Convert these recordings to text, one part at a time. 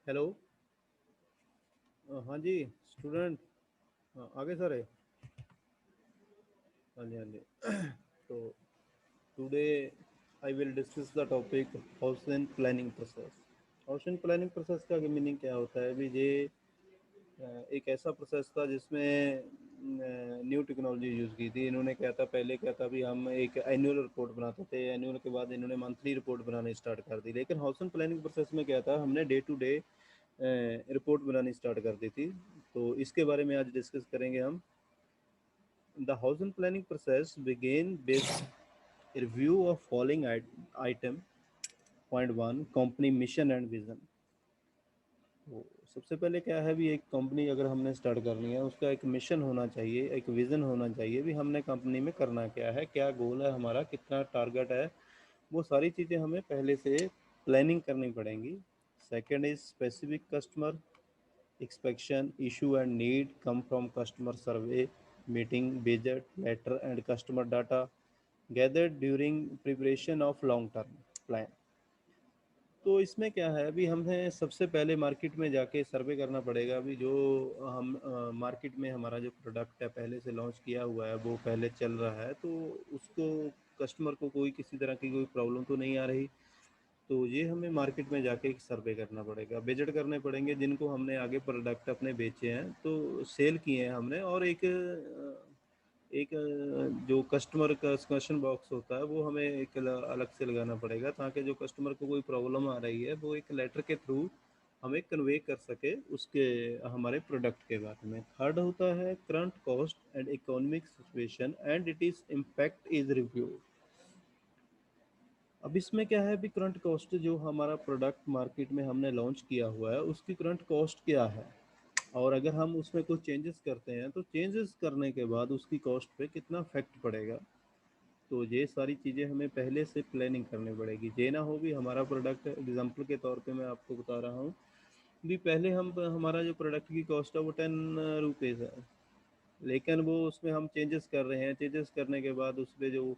Hello. हाँ जी। Student. आगे sir है। हाँ जी हाँ जी। तो today I will discuss the topic housing planning process. Housing planning process का मीनिंग क्या होता है अभी ये एक ऐसा प्रोसेस था जिसमें न्यू टेक्नोलॉजी यूज़ की थी इन्होंने। क्या था पहले, क्या था भी हम एक एनुअल रिपोर्ट बनाते थे, एनुअल के बाद इन्होंने मंथली रिपोर्ट बनानी स्टार्ट कर दी। लेकिन हाउसिंग प्लानिंग प्रोसेस में क्या था, हमने डे टू डे रिपोर्ट बनानी स्टार्ट कर दी थी। तो इसके बारे में आज डिस्कस करेंगे हम। The housing planning process began with a review of following item. Point one, company mission and vision. तो सबसे पहले क्या है भी, एक कंपनी अगर हमने स्टार्ट करनी है उसका एक मिशन होना चाहिए, एक विज़न होना चाहिए भी हमने कंपनी में करना क्या है, क्या गोल है हमारा, कितना टारगेट है। वो सारी चीज़ें हमें पहले से प्लानिंग करनी पड़ेंगी। Second is specific customer inspection, issue and need come from customer survey, meeting, budget, letter and customer data gathered during preparation of long term plan। तो इसमें क्या है अभी, हमें सबसे पहले मार्केट में जाके सर्वे करना पड़ेगा। अभी जो हम मार्केट में हमारा जो प्रोडक्ट है पहले से लॉन्च किया हुआ है वो पहले चल रहा है, तो उसको कस्टमर को कोई किसी तरह की कोई प्रॉब्लम तो नहीं आ रही। तो ये हमें मार्केट में जाके एक सर्वे करना पड़ेगा, विजिट करने पड़ेंगे जिनको हमने आगे प्रोडक्ट अपने बेचे हैं, तो सेल किए हैं हमने। और एक जो कस्टमर का क्वेश्चन बॉक्स होता है वो हमें एक अलग से लगाना पड़ेगा, ताकि जो कस्टमर को कोई प्रॉब्लम आ रही है वो एक लेटर के थ्रू हमें कन्वे कर सके उसके हमारे प्रोडक्ट के बारे में। थर्ड होता है current cost and economic situation and it is impact is review. अब इसमें क्या है अभी, करंट कॉस्ट जो हमारा प्रोडक्ट मार्केट में हमने लॉन्च किया हुआ है उसकी करंट कॉस्ट क्या है, और अगर हम उसमें कुछ चेंजेस करते हैं तो चेंजेस करने के बाद उसकी कॉस्ट पे कितना इफेक्ट पड़ेगा। तो ये सारी चीज़ें हमें पहले से प्लानिंग करनी पड़ेगी। ये ना हो भी हमारा प्रोडक्ट, एग्जांपल के तौर पे मैं आपको बता रहा हूँ भी, पहले हम हमारा जो प्रोडक्ट की कॉस्ट है वो 10 रुपीज़ है, लेकिन वो उसमें हम चेंजेस कर रहे हैं, चेंजेस करने के बाद उस पर जो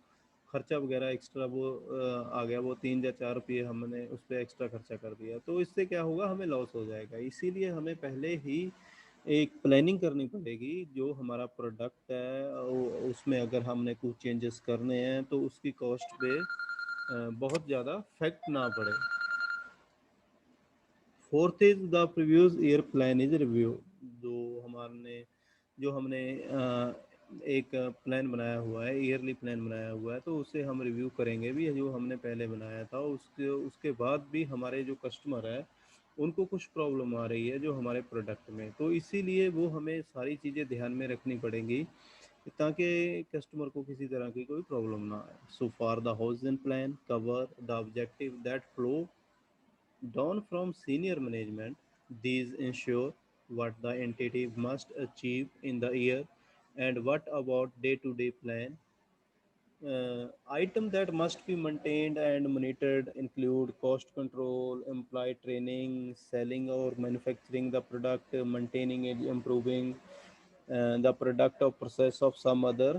खर्चा वगैरह एक्स्ट्रा वो आ गया, वो 3 या 4 रुपये हमने उस पर एक्स्ट्रा खर्चा कर दिया, तो इससे क्या होगा, हमें लॉस हो जाएगा। इसीलिए हमें पहले ही एक प्लानिंग करनी पड़ेगी। जो हमारा प्रोडक्ट है उसमें अगर हमने कुछ चेंजेस करने हैं तो उसकी कॉस्ट पे बहुत ज़्यादा इफेक्ट ना पड़े। Fourth is the previous year plan is review. जो हमारे जो हमने एक प्लान बनाया हुआ है, ईयरली प्लान बनाया हुआ है, तो उसे हम रिव्यू करेंगे भी, जो हमने पहले बनाया था उसके उसके बाद भी हमारे जो कस्टमर है उनको कुछ प्रॉब्लम आ रही है जो हमारे प्रोडक्ट में, तो इसीलिए वो हमें सारी चीज़ें ध्यान में रखनी पड़ेंगी ताकि कस्टमर को किसी तरह की कोई प्रॉब्लम ना आए। So for the housing plan cover the objective that flow down from senior management. These ensure what the entity must achieve in the year and what about day-to-day plan. Item that must be maintained and monitored include cost control, employee training, selling or manufacturing the product, maintaining and improving the product or process of some other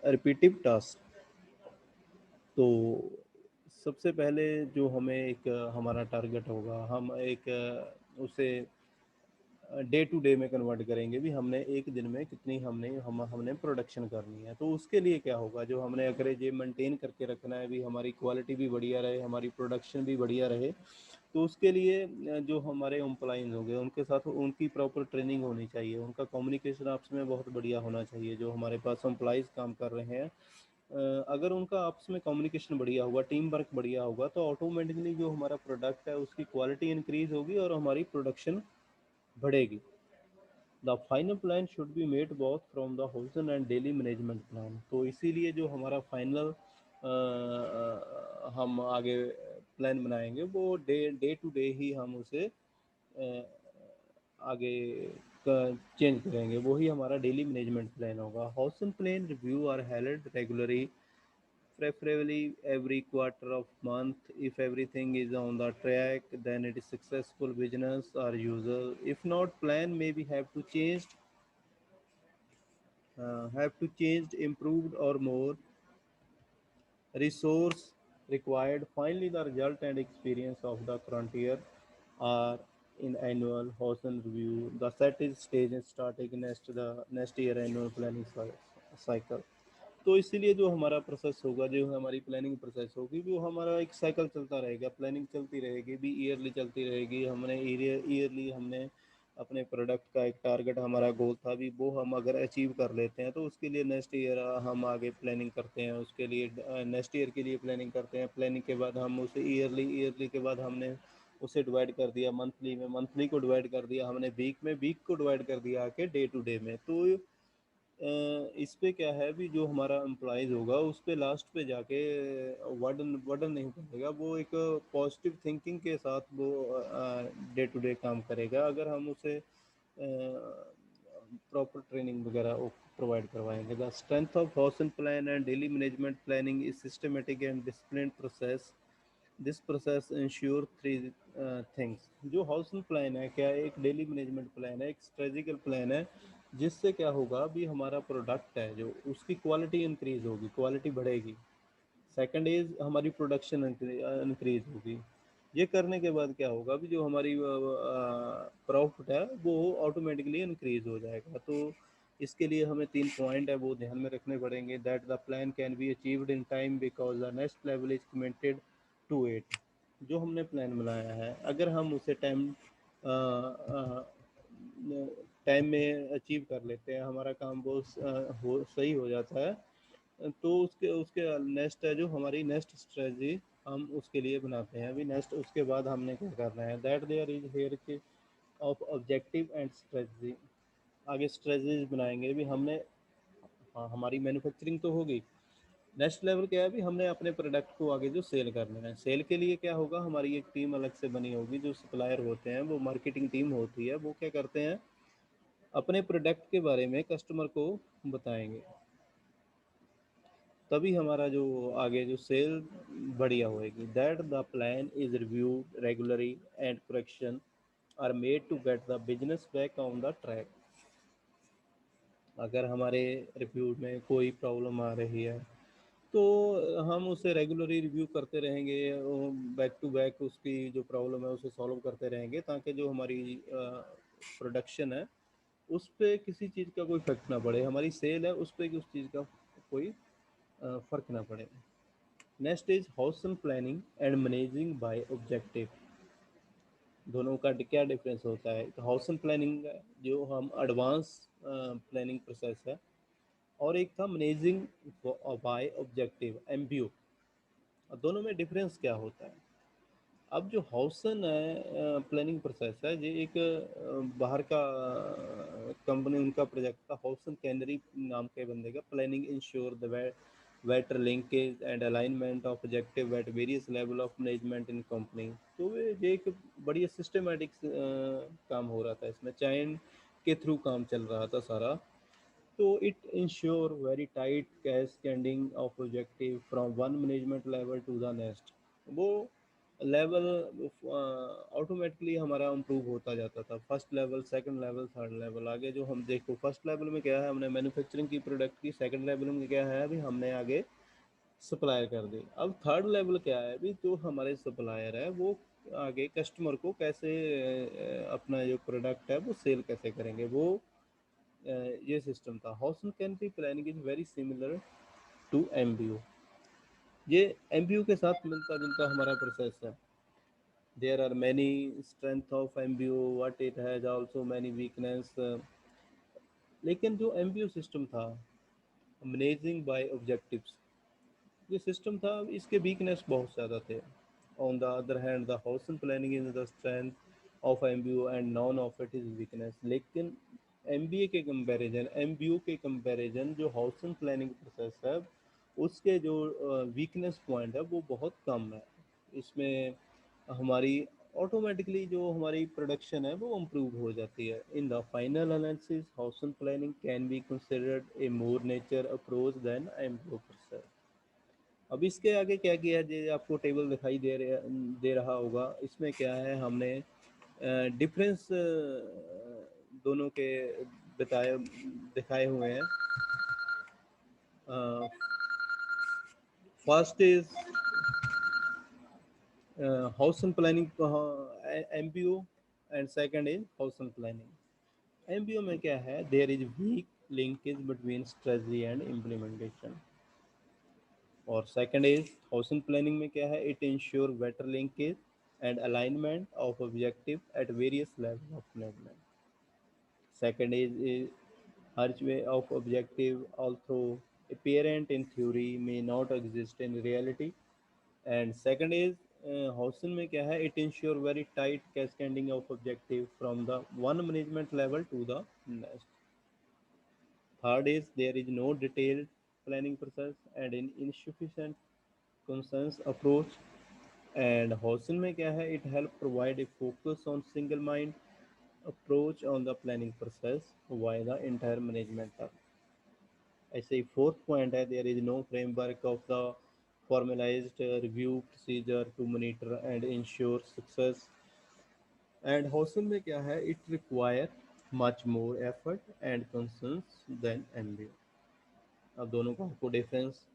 repetitive task। तो सबसे पहले जो हमें एक हमारा target होगा, हम एक उसे डे टू डे में कन्वर्ट करेंगे भी, हमने एक दिन में कितनी हमने प्रोडक्शन करनी है। तो उसके लिए क्या होगा, जो हमने अगर ये मेंटेन करके रखना है भी, हमारी क्वालिटी भी बढ़िया रहे, हमारी प्रोडक्शन भी बढ़िया रहे, तो उसके लिए जो हमारे एम्प्लॉइज होंगे उनके साथ उनकी प्रॉपर ट्रेनिंग होनी चाहिए, उनका कम्युनिकेशन आपस में बहुत बढ़िया होना चाहिए। जो हमारे पास एम्प्लॉइज़ काम कर रहे हैं, अगर उनका आपस में कम्युनिकेशन बढ़िया होगा, टीम वर्क बढ़िया होगा, तो ऑटोमेटिकली जो हमारा प्रोडक्ट है उसकी क्वालिटी इंक्रीज होगी और हमारी प्रोडक्शन बढ़ेगी। The final plan should be made both from the होल्सन एंड डेली मैनेजमेंट प्लान। तो इसीलिए जो हमारा फाइनल हम आगे प्लान बनाएंगे वो डे टू डे ही हम उसे आगे चेंज करेंगे, वही हमारा डेली मैनेजमेंट प्लान होगा। Housing plan review are held regularly, preferably every quarter of month. If everything is on the track, then it is successful business or usual. If not, plan maybe have to changed, improved or more resource required. Finally, the result and experience of the current year are in annual Hosen review. The set is stage and starting next year annual planning cycle. तो इसीलिए जो हमारा process होगा, जो हमारी planning process होगी, वो हमारा एक साइकिल चलता रहेगा, प्लानिंग चलती रहेगी भी, ईयरली चलती रहेगी। हमने ईयरली हमने अपने प्रोडक्ट का एक टारगेट, हमारा गोल था भी, वो हम अगर अचीव कर लेते हैं तो उसके लिए नेक्स्ट ईयर हम आगे प्लानिंग करते हैं, उसके लिए नेक्स्ट ईयर के लिए प्लानिंग करते हैं। प्लानिंग के बाद हम उसे ईयरली के बाद हमने उसे डिवाइड कर दिया मंथली में, मंथली को डिवाइड कर दिया हमने वीक में, वीक को डिवाइड कर दिया आके डे टू डे में। तो इस पे क्या है भी, जो हमारा एम्प्लॉयज़ होगा उस पे लास्ट पे जाके वर्डन वर्डन नहीं पड़ेगा, वो एक पॉजिटिव थिंकिंग के साथ वो डे टू डे काम करेगा, अगर हम उसे प्रॉपर ट्रेनिंग वगैरह प्रोवाइड करवाएंगे। The strength of house and plan and daily management planning is systematic and discipline process. This process ensure three things. जो हाउसिंग प्लान है, क्या है, एक डेली मैनेजमेंट प्लान है, एक स्ट्रेटेजिकल प्लान है, जिससे क्या होगा भी, हमारा प्रोडक्ट है जो, उसकी क्वालिटी इंक्रीज होगी, क्वालिटी बढ़ेगी। सेकंड इज हमारी प्रोडक्शन इंक्रीज होगी। ये करने के बाद क्या होगा भी, जो हमारी प्रॉफिट है वो ऑटोमेटिकली इंक्रीज हो जाएगा। तो इसके लिए हमें 3 पॉइंट है वो ध्यान में रखने पड़ेंगे। That the plan can be achieved in time because the next level is committed to it. जो हमने प्लान बनाया है, अगर हम उसे टाइम में अचीव कर लेते हैं, हमारा काम वो सही हो जाता है, तो उसके उसके नेक्स्ट है जो हमारी नेक्स्ट स्ट्रेटजी हम उसके लिए बनाते हैं। अभी नेक्स्ट उसके बाद हमने क्या करना है, दैट देयर इज हेयर के ऑफ ऑब्जेक्टिव एंड स्ट्रेटजी। आगे स्ट्रेटजीज बनाएंगे भी हमने। हाँ, हमारी मैन्युफैक्चरिंग तो होगी। नेक्स्ट लेवल क्या है भी, हमने अपने प्रोडक्ट को आगे जो सेल करना है, सेल के लिए क्या होगा, हमारी एक टीम अलग से बनी होगी, जो सप्लायर होते हैं, वो मार्केटिंग टीम होती है, वो क्या करते हैं, अपने प्रोडक्ट के बारे में कस्टमर को बताएंगे। तभी हमारा जो आगे जो सेल बढ़िया होएगी। That the plan is reviewed regularly and correction are made to get the business back on the track. अगर हमारे रिव्यू में कोई प्रॉब्लम आ रही है, तो हम उसे रेगुलरली रिव्यू करते रहेंगे, बैक टू बैक उसकी जो प्रॉब्लम है उसे सॉल्व करते रहेंगे, ताकि जो हमारी प्रोडक्शन है उस पर किसी चीज़ का कोई इफेक्ट ना पड़े, हमारी सेल है उस पर उस चीज़ का कोई फ़र्क ना पड़े। Next is house and planning and managing bye objective. दोनों का क्या डिफरेंस होता है? तो हाउस एंड प्लानिंग जो हम एडवांस प्लानिंग प्रोसेस है, और एक था मैनेजिंग बाय ऑब्जेक्टिव, एमबीओ। दोनों में डिफरेंस क्या होता है? अब जो हाउसन है प्लानिंग प्रोसेस है, ये एक बाहर का कंपनी, उनका प्रोजेक्ट था, हाउसन कैनरी नाम के बंदे का। Planning ensure the better linkage and alignment of objective at various level of management in company. तो ये एक बढ़िया सिस्टमेटिक काम हो रहा था, इसमें चैन के थ्रू काम चल रहा था सारा। तो it ensure very tight cascading of objective from one management level to the next. वो लेवल ऑटोमेटिकली हमारा इम्प्रूव होता जाता था, first level, second level, third level. आगे जो हम देखो, फर्स्ट लेवल में क्या है, हमने मैन्युफैक्चरिंग की प्रोडक्ट की। सेकंड लेवल में क्या है, अभी हमने आगे सप्लाई कर दी। अब थर्ड लेवल क्या है, अभी जो हमारे सप्लायर है वो आगे कस्टमर को कैसे अपना जो प्रोडक्ट है वो सेल कैसे करेंगे, वो ये सिस्टम था। हाउस एंड कैंट्री planning is very similar to MBO. ये एमबीओ के साथ मिलता जुलता हमारा प्रोसेस है। There are many strength of MBO, what it has also many weakness. लेकिन जो एमबीओ सिस्टम था, मैनेजिंग बाय ऑब्जेक्टिव्स, ये सिस्टम था, इसके वीकनेस बहुत ज़्यादा थे। On the other hand the हाउस and planning is the strength of MBO and none of it is weakness. लेकिन एमबीए के कंपैरिजन, एमबीओ के कंपैरिजन जो हाउस एंड प्लानिंग प्रोसेस है, उसके जो वीकनेस पॉइंट है वो बहुत कम है। इसमें हमारी ऑटोमेटिकली जो हमारी प्रोडक्शन है वो इम्प्रूव हो जाती है। In the final analysis house and planning can be considered a more nature approach than MBO process. अब इसके आगे क्या किया है, जो आपको टेबल दिखाई दे रहा होगा, इसमें क्या है, हमने डिफरेंस दोनों के बताए दिखाए हुए हैं। First is house and planning MBO and second is housing planning. MBO में क्या है, there is weak linkage between strategy and implementation. और सेकंड इज हाउसिंग प्लानिंग में क्या है, it ensure better linkage and alignment of objective at various level of management. Second is archway of objective, although apparent in theory, may not exist in reality. And second is Hausen में क्या है, it ensure very tight cascading of objective from the one management level to the next. Third is there is no detailed planning process and an insufficient consensus approach. And Hausen में क्या है, it help provide a focus on single mind approach on the planning process via the entire management term. ऐसे ही fourth point है, there is no framework of the formalized review procedure to monitor and ensure success. And हॉस्टल में क्या है, it require much more effort and concerns than MBA. अब दोनों का आपको डिफरेंस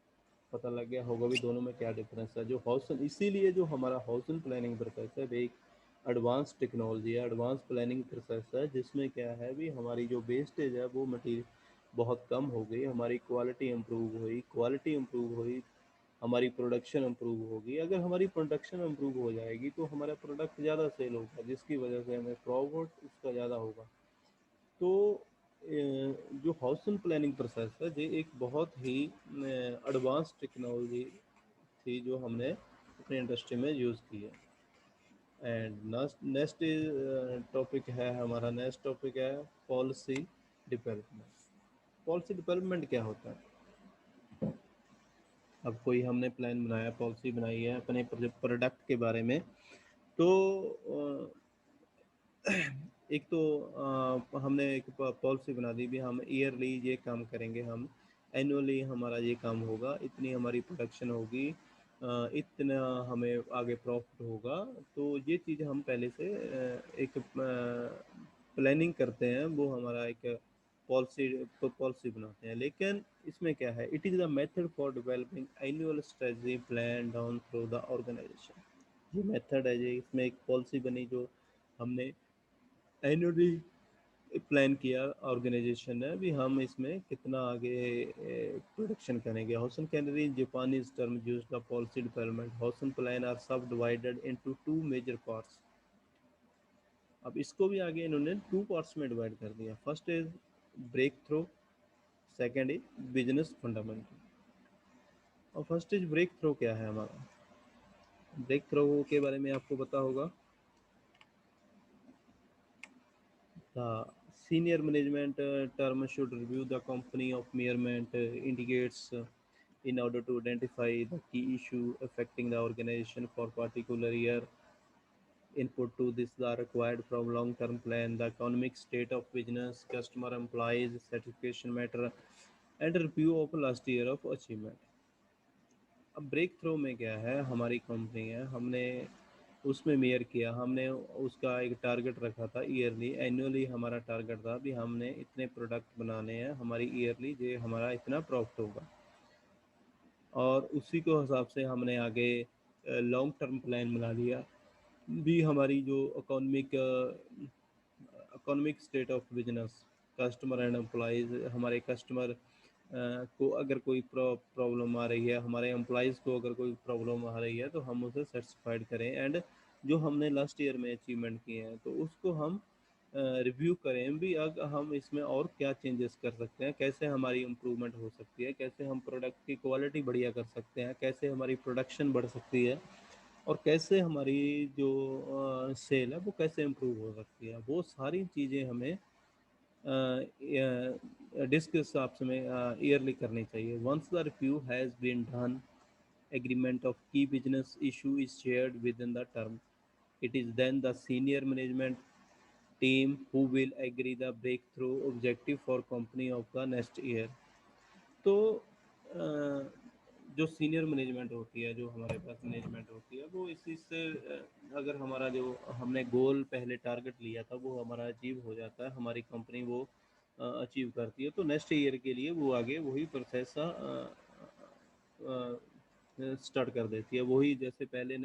पता लग गया होगा भी दोनों में क्या डिफरेंस है। जो हॉस्टल, इसीलिए जो हमारा हॉस्टल प्लानिंग प्रोसेस है वो एक एडवांस टेक्नोलॉजी है, एडवांस प्लानिंग प्रोसेस है, जिसमें क्या है भी हमारी जो वेस्टेज है वो मटीरियल बहुत कम हो गई, हमारी क्वालिटी इम्प्रूव हुई, हमारी प्रोडक्शन इम्प्रूव होगी। अगर हमारी प्रोडक्शन इम्प्रूव हो जाएगी तो हमारा प्रोडक्ट ज़्यादा सेल होगा, जिसकी वजह से हमें प्रॉफिट उसका ज़्यादा होगा। तो जो हाउसिंग प्लानिंग प्रोसेस है ये एक बहुत ही एडवांस टेक्नोलॉजी थी जो हमने अपनी इंडस्ट्री में यूज़ की है। एंड नेक्स्ट टॉपिक है हमारा, नेक्स्ट टॉपिक है पॉलिसी डेवलपमेंट। पॉलिसी डेवलपमेंट क्या होता है? अब कोई हमने प्लान बनाया, पॉलिसी बनाई है अपने प्रोडक्ट के बारे में, तो एक तो हमने एक पॉलिसी बना दी भी, हम ईयरली ये काम करेंगे, हम एनुअली हमारा ये काम होगा, इतनी हमारी प्रोडक्शन होगी, इतना हमें आगे प्रॉफिट होगा। तो ये चीज़ हम पहले से एक प्लानिंग करते हैं, वो हमारा एक पॉलिसी बनाते हैं। लेकिन इसमें क्या है, it is the method for developing annual strategy plan down through the organisation. ये मेथड है, ये इसमें एक पॉलिसी बनी जो हमने एनुअली प्लान किया ऑर्गेनाइजेशन ने भी, हम इसमें कितना आगे प्रोडक्शन करेंगे। हॉसन कैनरी Japanese term use the policy development हॉसन plan are subdivided into two major parts. अब इसको भी आगे इन्होंने टू पार्ट्स में डिवाइड कर दिया। First is breakthrough, second is business fundamental. और फर्स्ट इज ब्रेक थ्रू क्या है हमारा, ब्रेक थ्रू के बारे में आपको पता होगा। The senior management term should review the company of measurement indicates in order to identify the key issue affecting the organization for particular year. Input to this are required from long-term plan, the economic state of business, customer employees, satisfaction matter, and review of last year of achievement. अब break through में क्या है, हमारी company है, हमने उसमें mayor किया, हमने उसका एक टारगेट रखा था ईयरली, एनुअली हमारा टारगेट था भी हमने इतने प्रोडक्ट बनाने हैं, हमारी ईयरली ये हमारा इतना प्रॉफिट होगा। और उसी को हिसाब से हमने आगे लॉन्ग टर्म प्लान बना लिया भी, हमारी जो economic state of business, customer and employees, हमारे कस्टमर को अगर कोई प्रॉब्लम आ रही है, हमारे एम्प्लॉयज़ को अगर कोई प्रॉब्लम आ रही है, तो हम उसे सेटिस्फाइड करें। एंड जो हमने लास्ट ईयर में अचीवमेंट किए हैं तो उसको हम रिव्यू करें भी, अगर हम इसमें और क्या चेंजेस कर सकते हैं, कैसे हमारी इम्प्रूवमेंट हो सकती है, कैसे हम प्रोडक्ट की क्वालिटी बढ़िया कर सकते हैं, कैसे हमारी प्रोडक्शन बढ़ सकती है, और कैसे हमारी जो सेल है वो कैसे इम्प्रूव हो सकती है। वो सारी चीज़ें हमें डिस्कस आपस में ईयरली करनी चाहिए। Once the review has been done, agreement of key business issue is shared within the term. It is then the senior management team who will agree the breakthrough objective for company of the next year. तो जो senior management होती है, जो हमारे पास management होती है, वो इसी से अगर हमारा जो हमने गोल पहले टारगेट लिया था वो हमारा अचीव हो जाता है, हमारी कंपनी वो अचीव करती है, तो नेक्स्ट ईयर के लिए वो आगे वही प्रोसेस स्टार्ट कर देती है। वही जैसे पहले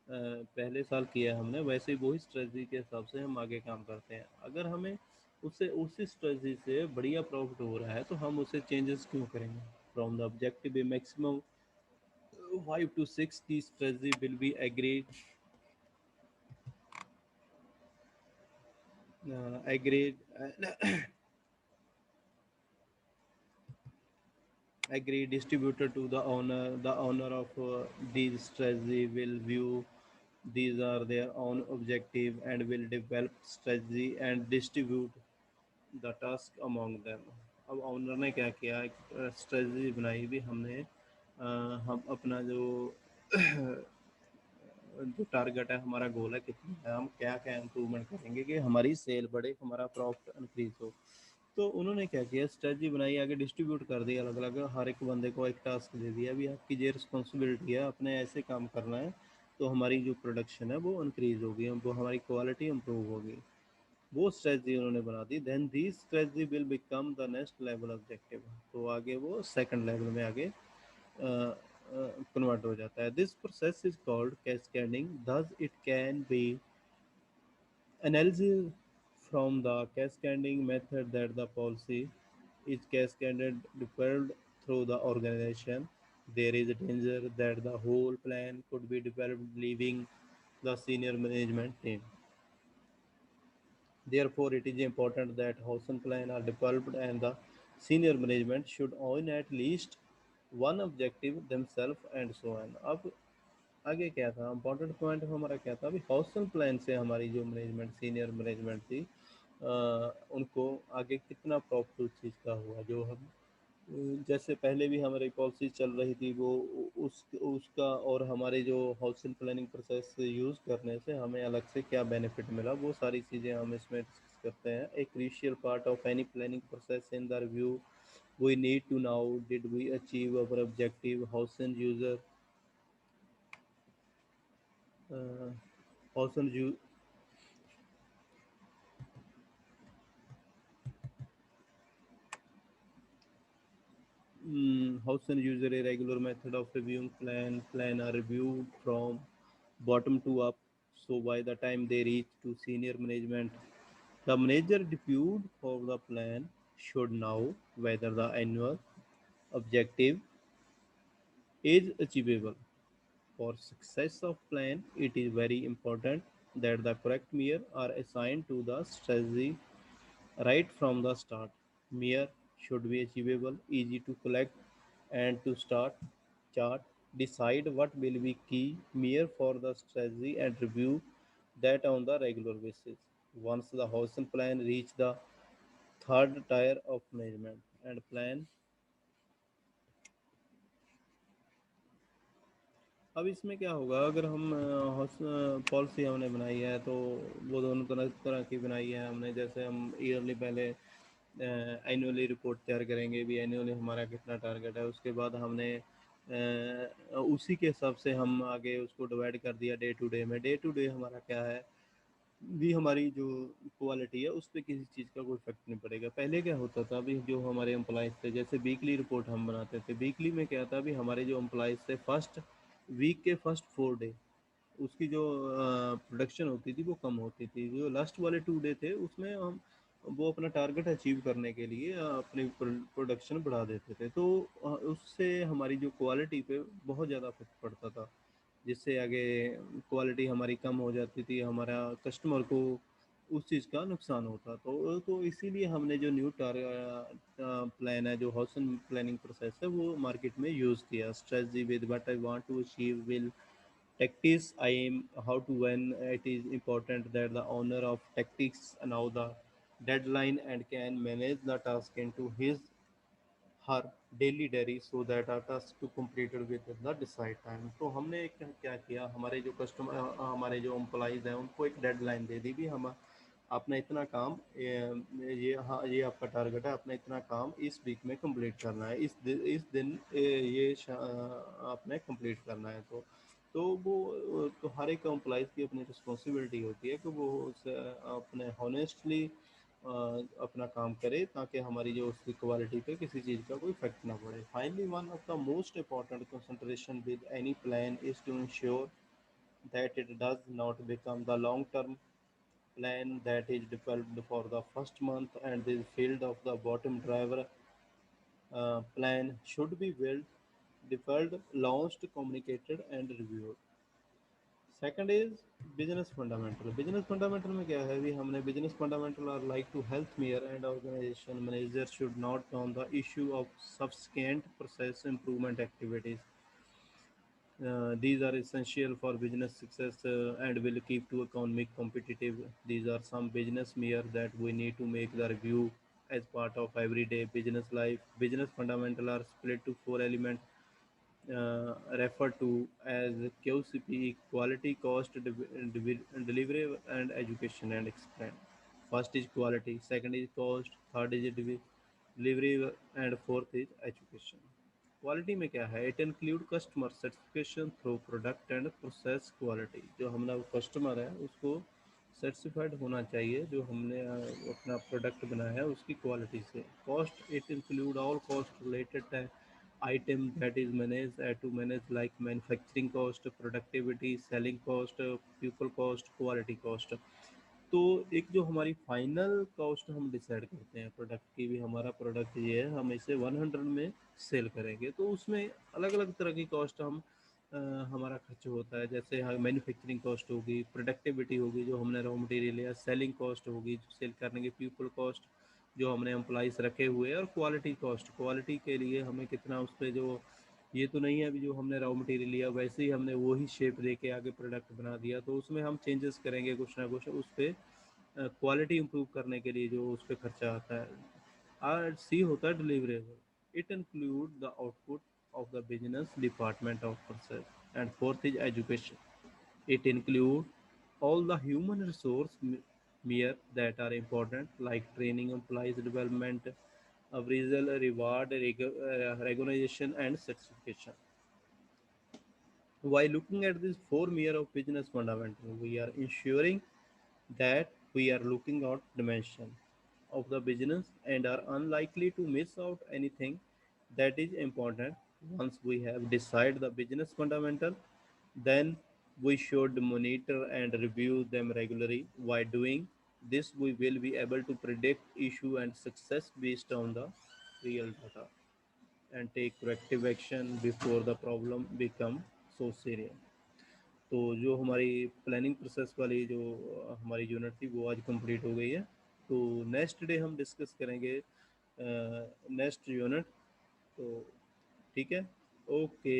पहले साल किया है हमने, वैसे ही वही स्ट्रेटजी के हिसाब से हम आगे काम करते हैं। अगर हमें उससे उसी स्ट्रेटजी से बढ़िया प्रॉफिट हो रहा है तो हम उसे चेंजेस क्यों करेंगे? From the objective maximum 5 to 6 की strategy will be agreed agree distributed to the owner. The owner of these strategy will view these are their own objective and will develop strategy and distribute the task among them. अब owner ने क्या किया, एक strategy बनाई भी हमने। हम अपना जो जो टारगेट है, हमारा गोल है कितना है, हम क्या क्या इम्प्रूवमेंट करेंगे कि हमारी सेल बढ़े, हमारा प्रॉफिट इंक्रीज हो। तो उन्होंने क्या किया, स्ट्रेटजी बनाई, आगे डिस्ट्रीब्यूट कर दिया अलग अलग, हर एक बंदे को एक टास्क दे दिया, अभी आपकी ये रिस्पॉन्सिबिलिटी है, अपने ऐसे काम करना है तो हमारी जो प्रोडक्शन है वो इंक्रीज होगी, वो हमारी क्वालिटी इंप्रूव होगी। वो स्ट्रेटजी उन्होंने बना दी। Then the strategy will become the next level objective. तो आगे वो सेकंड लेवल में आगे कन्वर्ट हो जाता है। This process is called cascading. thus it can be analysis from the cascading method that the policy is cascaded developed through the organization. There is a danger that the whole plan could be developed leaving the senior management team. Therefore, it is important that housing plan are developed and the senior management should own at least one objective themselves and so on. अब आगे क्या था, important point हमारा क्या था, अभी housing plan से हमारी जो मैनेजमेंट, सीनियर मैनेजमेंट थी, उनको आगे कितना प्रॉफिट उस चीज़ का हुआ, जो हम जैसे पहले भी हमारी पॉलिसी चल रही थी वो उस उसका, और हमारे जो हाउसिंग प्लानिंग प्रोसेस यूज़ करने से हमें अलग से क्या बेनिफिट मिला, वो सारी चीज़ें हम इसमें डिस्कस करते हैं। A crucial part of any planning process in the review we need to know, did we achieve our objective, housing user uh, housing u- house and user a regular method of reviewing plan are reviewed from bottom to up, so by the time they reach to senior management, the manager deputed for the plan should know whether the annual objective is achievable. For success of plan, it is very important that the correct measure are assigned to the strategy right from the start. Mere should be achievable, easy to collect and to start. Chart. Decide what will be key mere for the strategy and review that on the regular basis. Once the housing plan reach the third tier of management and plan, अब इसमें क्या होगा, अगर हम policy हमने बनाई है तो वो दोनों तरह तरह की बनाई है हमने। जैसे हम ईयरली पहले एनुअली रिपोर्ट तैयार करेंगे भी, एनुअली हमारा कितना टारगेट है, उसके बाद हमने उसी के हिसाब से हम आगे उसको डिवाइड कर दिया डे टू डे में। डे टू डे हमारा क्या है भी, हमारी जो क्वालिटी है उस पर किसी चीज़ का कोई इफेक्ट नहीं पड़ेगा। पहले क्या होता था अभी, जो हमारे एम्प्लॉयज़ थे, जैसे वीकली रिपोर्ट हम बनाते थे, वीकली में क्या था अभी, हमारे जो एम्प्लॉयज़ थे फर्स्ट वीक के फर्स्ट 4 डे उसकी जो प्रोडक्शन होती थी वो कम होती थी, जो लास्ट वाले 2 डे थे उसमें हम वो अपना टारगेट अचीव करने के लिए अपनी प्रोडक्शन बढ़ा देते थे। तो उससे हमारी जो क्वालिटी पे बहुत ज़्यादा इफेक्ट पड़ता था, जिससे आगे क्वालिटी हमारी कम हो जाती थी, हमारा कस्टमर को उस चीज़ का नुकसान होता। तो इसीलिए हमने जो न्यू प्लान है, जो हाउसिंग प्लानिंग प्रोसेस है, वो मार्केट में यूज़ किया। Strategy with what I want to achieve will tactics I am how to when it is important that the owner of tactics know the deadline and can manage the task into his her daily diary so that a task to completed within the decide time। तो हमने क्या किया, हमारे जो customer, हमारे जो employees हैं उनको एक डेडलाइन दे दी भी, हम अपना इतना काम ये हाँ ये आपका टारगेट है, अपना इतना काम इस वीक में कंप्लीट करना है, इस दिन आपने कंप्लीट करना है। तो वो तो हर एक एम्प्लॉइज़ की अपनी रिस्पॉन्सिबिलिटी होती है कि वो अपने हॉनेस्टली अपना काम करे, ताकि हमारी जो उसकी क्वालिटी पे किसी चीज़ का कोई इफेक्ट ना पड़े। Finally one of the most important concentration with any plan is to ensure that it does not become the long term plan that is developed for the first month and is filled of the bottom driver plan should be built, developed, launched, communicated and reviewed. Second is business fundamental business fundamental में क्या है अभी हमने business fundamental are like to health mayor and organization manager should not on the issue of subsequent process improvement activities. These are essential for business success and will keep to economic competitive. These are some business mere that we need to make the review as part of everyday business life. Business fundamental are split to four elements referred to as QCP: quality, cost, delivery, and education and explain. First is quality, second is cost, third is delivery, and fourth is education. Quality में क्या है it include customer certification through product and process quality. जो हमारा customer है उसको certified होना चाहिए जो हमने अपना प्रोडक्ट बनाया है उसकी क्वालिटी से. Cost it include all cost related item that is managed to manage like manufacturing cost, productivity, selling cost, people cost, quality cost. तो एक जो हमारी फाइनल कॉस्ट हम डिसाइड करते हैं प्रोडक्ट की भी हमारा प्रोडक्ट ये है हम इसे 100 में सेल करेंगे तो उसमें अलग अलग तरह की कॉस्ट हम हमारा खर्च होता है. जैसे मैन्युफैक्चरिंग कॉस्ट होगी, प्रोडक्टिविटी होगी जो हमने रॉ मटेरियल लिया, सेलिंग कॉस्ट होगी जो सेल करने की, पीपल कॉस्ट जो हमने एम्प्लॉइज रखे हुए हैं, और क्वालिटी कॉस्ट क्वालिटी के लिए हमें कितना उस पर जो ये तो नहीं है अभी जो हमने रॉ मटेरियल लिया वैसे ही हमने वही शेप दे के आगे प्रोडक्ट बना दिया तो उसमें हम चेंजेस करेंगे कुछ ना कुछ उस पर क्वालिटी इंप्रूव करने के लिए जो उस पर खर्चा आता है. और सी होता है deliverable it include the output of the business department of process. And fourth is education. It includes all the human resource mere that are important like training, employees development, appraisal, reward, recognition and certification. While looking at this four mere of business fundamental, we are ensuring that we are looking out dimension of the business and are unlikely to miss out anything that is important. Once we have decided the business fundamental, then we should monitor and review them regularly. By doing this, we will be able to predict issue and success based on the real data and take corrective action before the problem become so serious. तो जो हमारी planning process वाली जो हमारी unit थी वो आज complete हो गई है. तो नेक्स्ट डे हम डिस्कस करेंगे नेक्स्ट यूनिट. तो ठीक है. ओके.